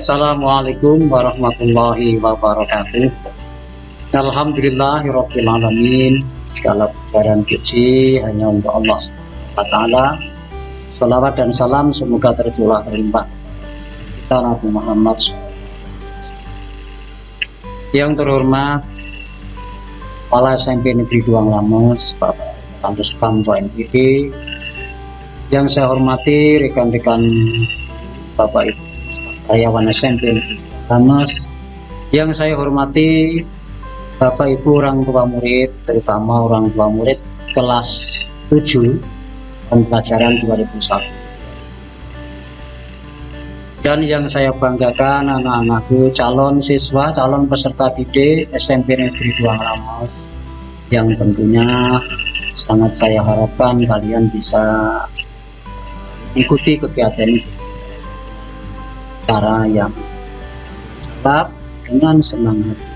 Assalamualaikum warahmatullahi wabarakatuh. Alhamdulillahirabbil alamin. Segala puja dan puji hanya untuk Allah Subhanahu wa taala. Shalawat dan salam semoga tercurah terlimpah kita Nabi Muhammad SAW. Yang terhormat Kepala SMP Negeri Duang Lames, Bapak Kampus Kamto MPD. Yang saya hormati rekan-rekan Bapak Ibu karyawan SMP Negeri Duang Lames. Yang saya hormati Bapak Ibu orang tua murid, terutama orang tua murid kelas 7 tahun pelajaran 2001. Dan yang saya banggakan anak-anakku calon siswa, calon peserta didik SMP Negeri Duang Lames, yang tentunya sangat saya harapkan kalian bisa ikuti kegiatan ini cara yang cepat dengan senang hati.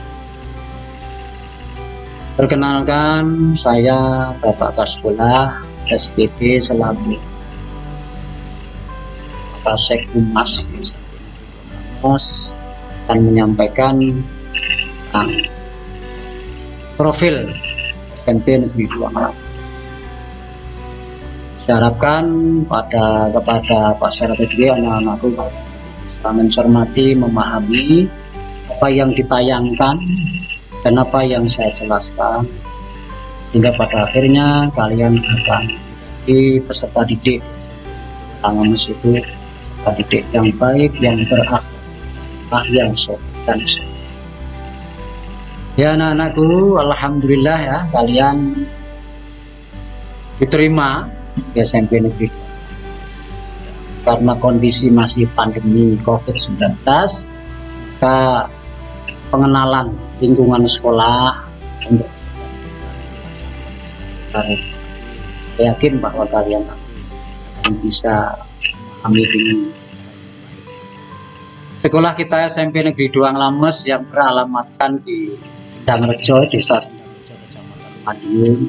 Perkenalkan, saya Bapak Kaskulah SPD selaku Kapolsek Humas akan menyampaikan profil SMP Negeri Duang Lames. Saya harapkan kepada masyarakat juga anak-anakku bisa mencermati, memahami apa yang ditayangkan dan apa yang saya jelaskan, sehingga pada akhirnya kalian akan menjadi peserta didik Lames itu peserta didik yang baik, yang berakhlak, yang sopan dan soleh. Ya anak-anakku, alhamdulillah ya kalian diterima di SMP Negeri karena kondisi masih pandemi COVID-19. Maka pengenalan lingkungan sekolah untuk saya yakin bahwa kalian akan bisa memahami dengan sekolah kita SMP Negeri Duang Lames yang beralamatkan di Sendangrejo, Desa Sendangrejo, Kecamatan Madiun.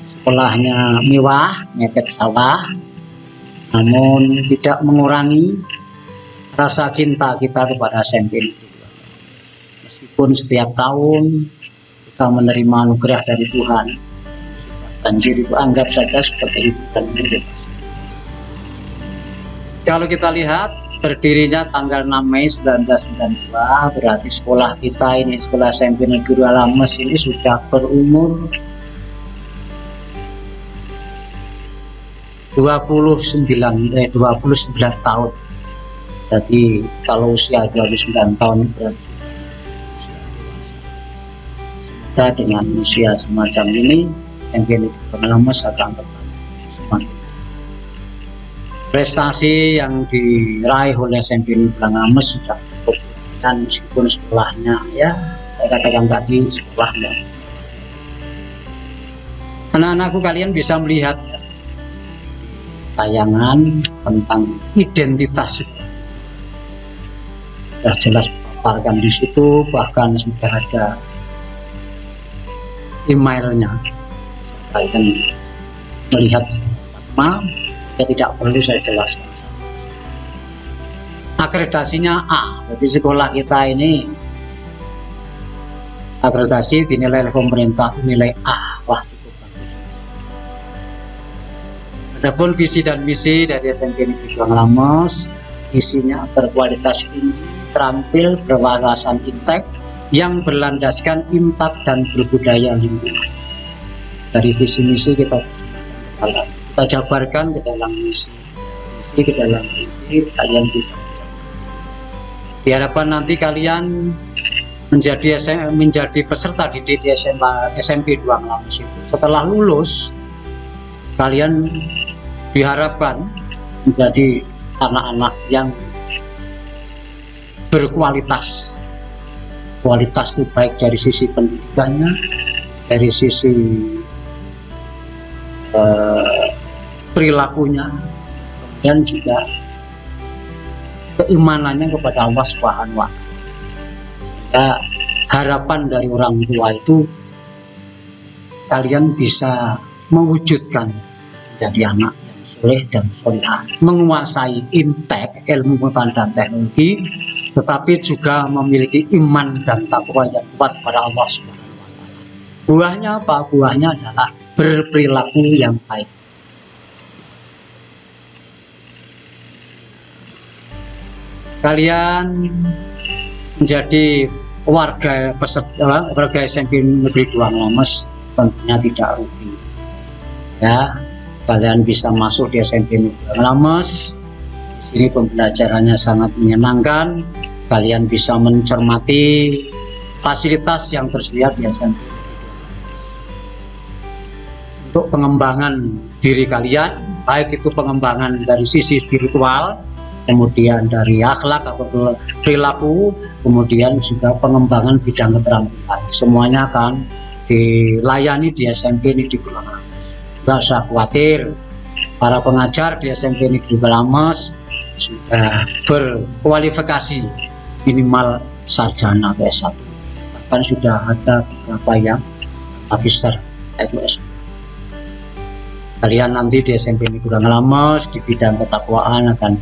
Sekolahnya mewah, mepet sawah, namun tidak mengurangi rasa cinta kita kepada SMP Negeri. Meskipun setiap tahun kita menerima anugerah dari Tuhan, banjir itu anggap saja sebagai hiburan hidup. Kalau kita lihat berdirinya tanggal 6 Mei 1992, berarti sekolah kita ini, sekolah SMP Negeri Duang Lames ini sudah berumur 29 tahun. Jadi kalau usia 29 tahun berarti semoga dengan usia semacam ini SMP Negeri Duang Lames akan tetap semakin. Prestasi yang diraih oleh SMP Negeri Duang Lames sudah cukup, dan meskipun sekolahnya ya saya katakan tadi sekolahnya, anak-anakku kalian bisa melihat tayangan tentang identitas sudah jelas dipaparkan di situ, bahkan sudah ada emailnya. Kalian melihat sama, ya tidak perlu saya jelaskan. Akreditasinya A, berarti sekolah kita ini akreditasi dinilai oleh pemerintah nilai A. Wah, cukup bagus. Adapun visi dan misi dari SMP Negeri Duang Lames, isinya berkualitas tinggi, terampil, berwawasan intek, yang berlandaskan imtak dan berbudaya lingkungan. Dari visi misi kita jabarkan ke dalam misi ke dalam visi, kalian bisa diharapkan nanti kalian menjadi peserta didik di SMP Duang Lames itu. Setelah lulus, kalian diharapkan menjadi anak-anak yang berkualitas. Kualitas itu baik dari sisi pendidikannya, dari sisi perilakunya, dan juga keimanannya kepada Allah Subhanahu wa Ta'ala. Harapan dari orang tua itu kalian bisa mewujudkan menjadi anak yang soleh dan solehah, menguasai imtek ilmu pengetahuan dan teknologi, tetapi juga memiliki iman dan takwa yang kuat kepada Allah Subhanahu wa Ta'ala. Buahnya apa? Buahnya adalah berperilaku yang baik. Kalian menjadi warga SMP Negeri 2 Nglames tentunya tidak rugi. Ya, kalian bisa masuk di SMP Negeri 2 Nglames. Di sini pembelajarannya sangat menyenangkan. Kalian bisa mencermati fasilitas yang tersedia di SMP. Untuk pengembangan diri kalian, baik itu pengembangan dari sisi spiritual, kemudian dari akhlak atau perilaku, kemudian juga pengembangan bidang keterampilan. Semuanya akan dilayani di SMP Negeri 2 Nglames. Tidak usah khawatir, para pengajar di SMP Negeri 2 Nglames sudah berkualifikasi minimal sarjana atau S1. Bahkan sudah ada beberapa yang magister, yaitu S2. Kalian nanti di SMP Negeri 2 Nglames di bidang ketakwaan akan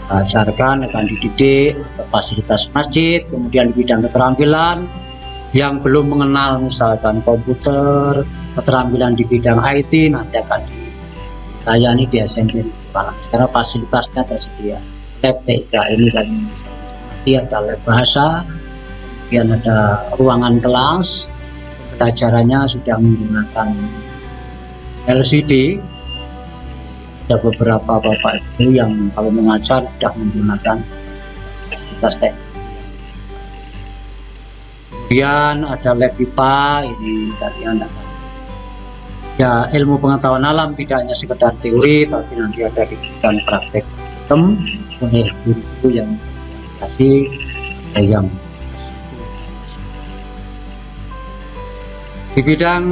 diajarkan, akan dididik fasilitas masjid, kemudian di bidang keterampilan yang belum mengenal misalkan komputer, keterampilan di bidang IT nanti akan dilayani di SMP Negeri 2 Nglames karena fasilitasnya tersedia. Lab TK ini kan ada lab bahasa, kemudian ada ruangan kelas, pembelajarannya sudah menggunakan LCD. Ada beberapa bapak ibu yang kalau mengajar sudah menggunakan fasilitas teknik. Kemudian ada lab IPA, ini kalian akan ya ilmu pengetahuan alam tidak hanya sekedar teori, tapi nanti ada diberikan praktek oleh guru yang kasih yang di bidang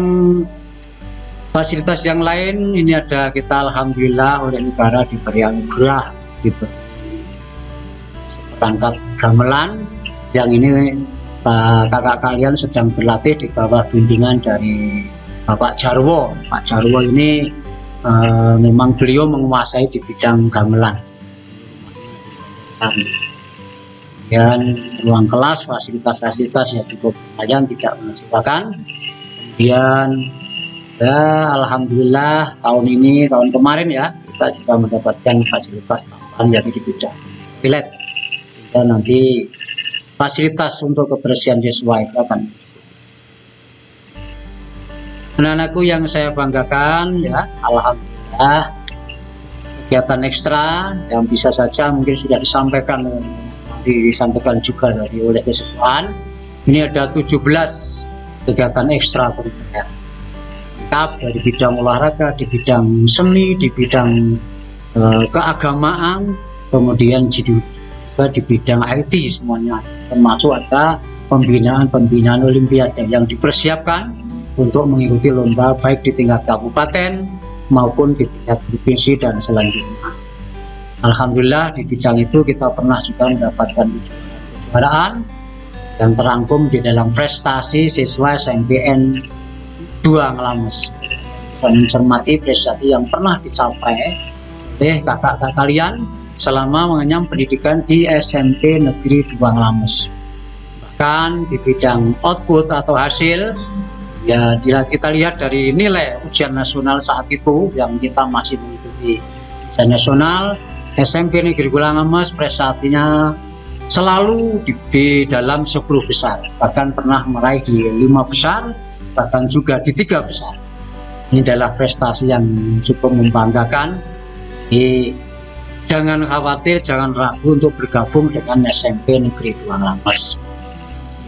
fasilitas yang lain. Ini ada kita alhamdulillah oleh negara diberi anugerah, diberi seperangkat gamelan yang ini kakak kalian sedang berlatih di bawah bimbingan dari Bapak Jarwo. Pak Jarwo ini memang beliau menguasai di bidang gamelan. Dan ruang kelas, fasilitas-fasilitas ya cukup lumayan, tidak mengecewakan. Kemudian ya alhamdulillah tahun ini, tahun kemarin ya kita juga mendapatkan fasilitas tambahan yaitu di bidang toilet, sehingga nanti fasilitas untuk kebersihan siswa itu akan anak-anakku yang saya banggakan ya. Alhamdulillah kegiatan ekstra yang bisa saja mungkin sudah disampaikan juga oleh kesiswaan. Ini ada 17 kegiatan ekstra kurikuler dari bidang olahraga, di bidang seni, di bidang keagamaan, kemudian juga di bidang IT semuanya, termasuk ada pembinaan olimpiade yang dipersiapkan untuk mengikuti lomba baik di tingkat kabupaten maupun di tingkat provinsi dan selanjutnya. Alhamdulillah di bidang itu kita pernah juga mendapatkan kejuaraan yang terangkum di dalam prestasi siswa SMPN 2 Nglames. Saya mencermati prestasi yang pernah dicapai oleh kakak-kakak kalian selama mengenyam pendidikan di SMP Negeri 2 Nglames. Bahkan di bidang output atau hasil ya kita lihat dari nilai ujian nasional saat itu yang kita masih mengikuti ujian nasional, SMP Negeri 2 Nglames prestasinya selalu di dalam 10 besar, bahkan pernah meraih di 5 besar, bahkan juga di 3 besar. Ini adalah prestasi yang cukup membanggakan. Jangan khawatir, jangan ragu untuk bergabung dengan SMP Negeri 2 Nglames.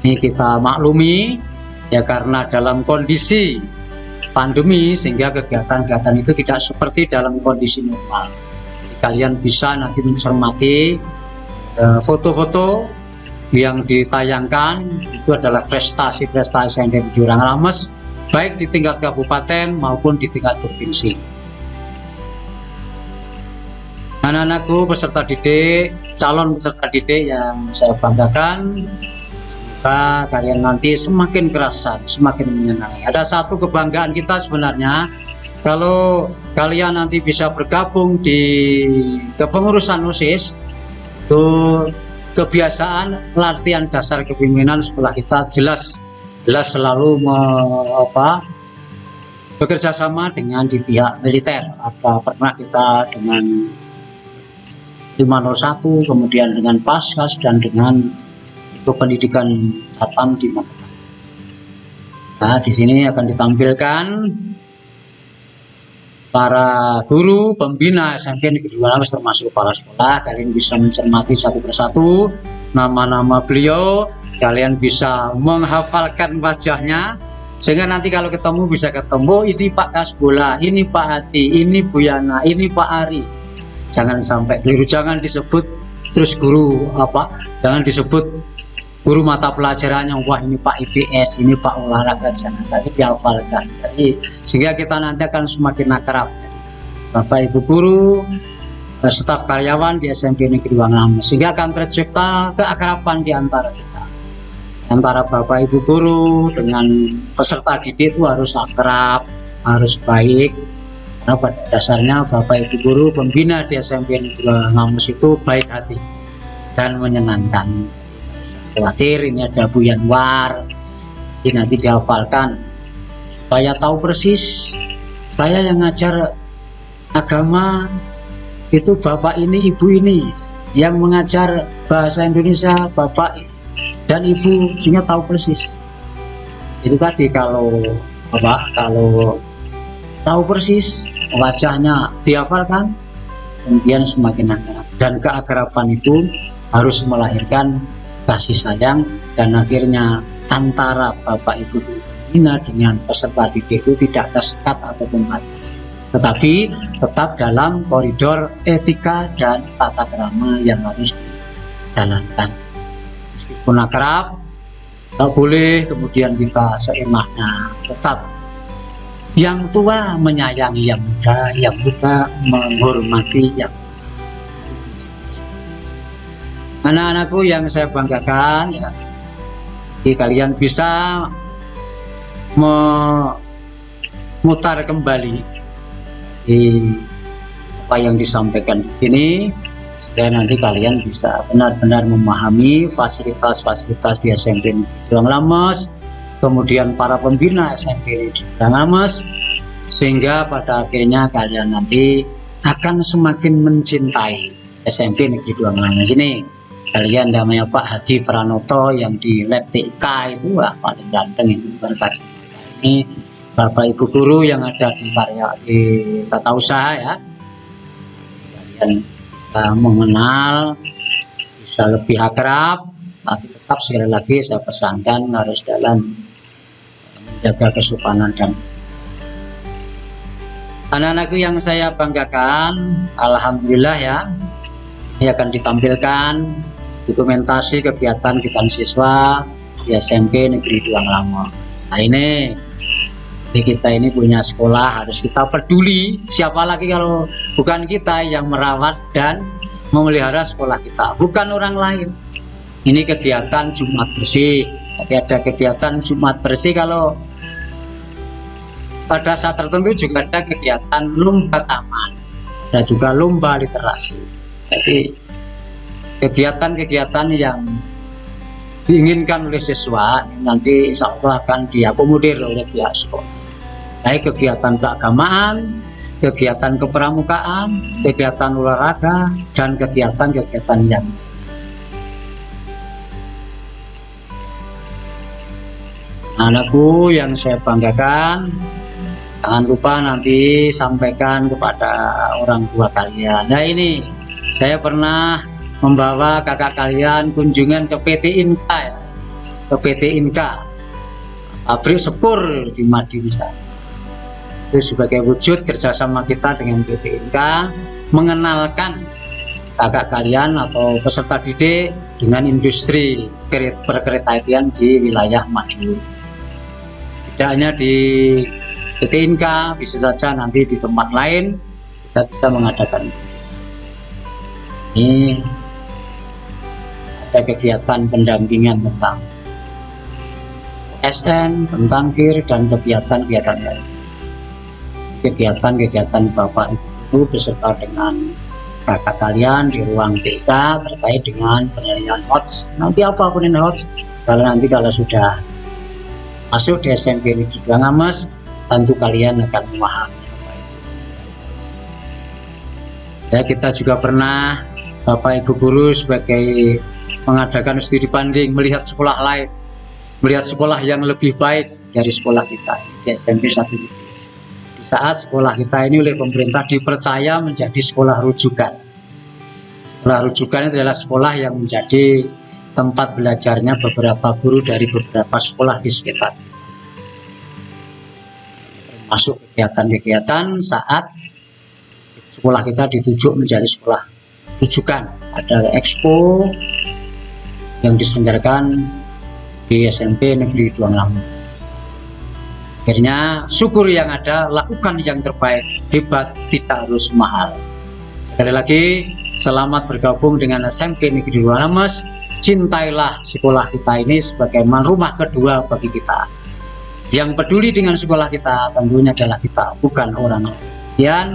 Ini kita maklumi ya karena dalam kondisi pandemi sehingga kegiatan-kegiatan itu tidak seperti dalam kondisi normal. Jadi kalian bisa nanti mencermati foto-foto yang ditayangkan itu adalah prestasi-prestasi yang dari 2 Nglames baik di tingkat kabupaten maupun di tingkat provinsi. Anak-anakku peserta didik, calon peserta didik yang saya banggakan, semoga kalian nanti semakin kerasan, semakin menyenangi. Ada satu kebanggaan kita sebenarnya, kalau kalian nanti bisa bergabung di kepengurusan OSIS, itu kebiasaan latihan dasar kepemimpinan sekolah kita jelas selalu bekerja sama dengan di pihak militer. Ada pernah kita dengan 501, kemudian dengan Paskas, dan dengan itu pendidikan Catam di Magelang. Nah, di sini akan ditampilkan para guru pembina SMP Negeri 2 Lames termasuk kepala sekolah. Kalian bisa mencermati satu persatu nama-nama beliau, kalian bisa menghafalkan wajahnya sehingga nanti kalau ketemu bisa ketemu, ini Pak Kasbola, ini Pak Hati, ini Bu Yana, ini Pak Ari. Jangan sampai keliru, jangan disebut terus guru jangan disebut guru mata pelajarannya, wah ini Pak IPS, ini Pak olahraga, jangan, tapi dihafalkan. Jadi sehingga kita nanti akan semakin akrab. Bapak Ibu guru, staf karyawan di SMP Negeri 2 Lames, sehingga akan tercipta keakraban di antara kita. Antara Bapak Ibu guru dengan peserta didik itu harus akrab, harus baik. Karena pada dasarnya Bapak Ibu guru pembina di SMP Negeri 2 Lames itu baik hati dan menyenangkan. Khawatir ini ada Bu Yanwar, ini nanti dihafalkan supaya tahu persis saya yang ngajar agama itu Bapak ini, Ibu ini, yang mengajar bahasa Indonesia Bapak dan Ibu, sehingga tahu persis. Itu tadi kalau tahu persis wajahnya dihafalkan, kemudian semakin akrab, dan keakraban itu harus melahirkan kasih sayang, dan akhirnya antara Bapak Ibu pembina dengan peserta didik itu tidak ada sekat atau pembatas, tetapi tetap dalam koridor etika dan tata krama yang harus dijalankan. Meskipun akrab, tak boleh kemudian kita seenaknya, tetap yang tua menyayangi yang muda menghormati yang muda. Anak-anakku yang saya banggakan, ya, jadi kalian bisa memutar kembali apa yang disampaikan di sini, sehingga nanti kalian bisa benar-benar memahami fasilitas-fasilitas di SMP Negeri 2 Lames, kemudian para pembina SMP Negeri 2 Lames, sehingga pada akhirnya kalian nanti akan semakin mencintai SMP Negeri 2 Lames ini. Kalian namanya Pak Hadi Pranoto yang di lab TK itu paling ganteng itu berkat ini. Bapak Ibu guru yang ada di tata usaha, ya, kalian bisa mengenal, bisa lebih akrab, tapi tetap sekali lagi saya pesankan harus dalam menjaga kesopanan. Dan anak-anakku yang saya banggakan, alhamdulillah ya, ini akan ditampilkan dokumentasi kegiatan siswa di SMP Negeri 2 Lames. Nah ini kita ini punya sekolah, harus kita peduli. Siapa lagi kalau bukan kita yang merawat dan memelihara sekolah kita, bukan orang lain. Ini kegiatan Jumat bersih. Nanti ada kegiatan Jumat bersih, kalau pada saat tertentu juga ada kegiatan lomba taman, ada juga lomba literasi. Jadi kegiatan-kegiatan yang diinginkan oleh siswa nanti insya Allah akan diakomodir oleh pihak sekolah, baik kegiatan keagamaan, kegiatan kepramukaan, kegiatan olahraga, dan kegiatan-kegiatan yang anakku yang saya banggakan. Jangan lupa nanti sampaikan kepada orang tua kalian. Nah ini saya pernah membawa kakak kalian kunjungan ke PT Inka, ya, ke PT Inka pabrik sepur di Madiun. Itu sebagai wujud kerjasama kita dengan PT Inka, mengenalkan kakak kalian atau peserta didik dengan industri perkeretaapian di wilayah Madiun. Tidak hanya di PT Inka, bisa saja nanti di tempat lain kita bisa mengadakan. Ini ada kegiatan pendampingan tentang SN, tentang KIR, dan kegiatan-kegiatan lain. Kegiatan-kegiatan Bapak Ibu beserta dengan kakak kalian di ruang TK terkait dengan penilaian HOTS. Nanti apa penilaian HOTS? Kalau sudah masuk di SMP Negeri 2 Ngames, tentu kalian akan memahami apa itu. Ya, kita juga pernah Bapak Ibu guru sebagai mengadakan studi banding, melihat sekolah lain, melihat sekolah yang lebih baik dari sekolah kita di SMP 1 Negeri. Di saat sekolah kita ini oleh pemerintah dipercaya menjadi sekolah rujukan. Sekolah rujukan itu adalah sekolah yang menjadi tempat belajarnya beberapa guru dari beberapa sekolah di sekitar. Masuk kegiatan-kegiatan saat sekolah kita ditunjuk menjadi sekolah rujukan. Ada expo yang diselenggarakan di SMP Negeri 2 Ngames. Akhirnya syukur yang ada, lakukan yang terbaik, hebat, tidak harus mahal. Sekali lagi, selamat bergabung dengan SMP Negeri 2 Ngames. Cintailah sekolah kita ini sebagai rumah kedua bagi kita. Yang peduli dengan sekolah kita tentunya adalah kita, bukan orang lain. Sekian,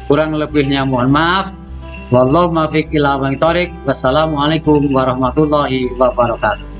kurang lebihnya mohon maaf. Wallahu muwaffiq ila aqwamit thoriq. Wassalamualaikum warahmatullahi wabarakatuh.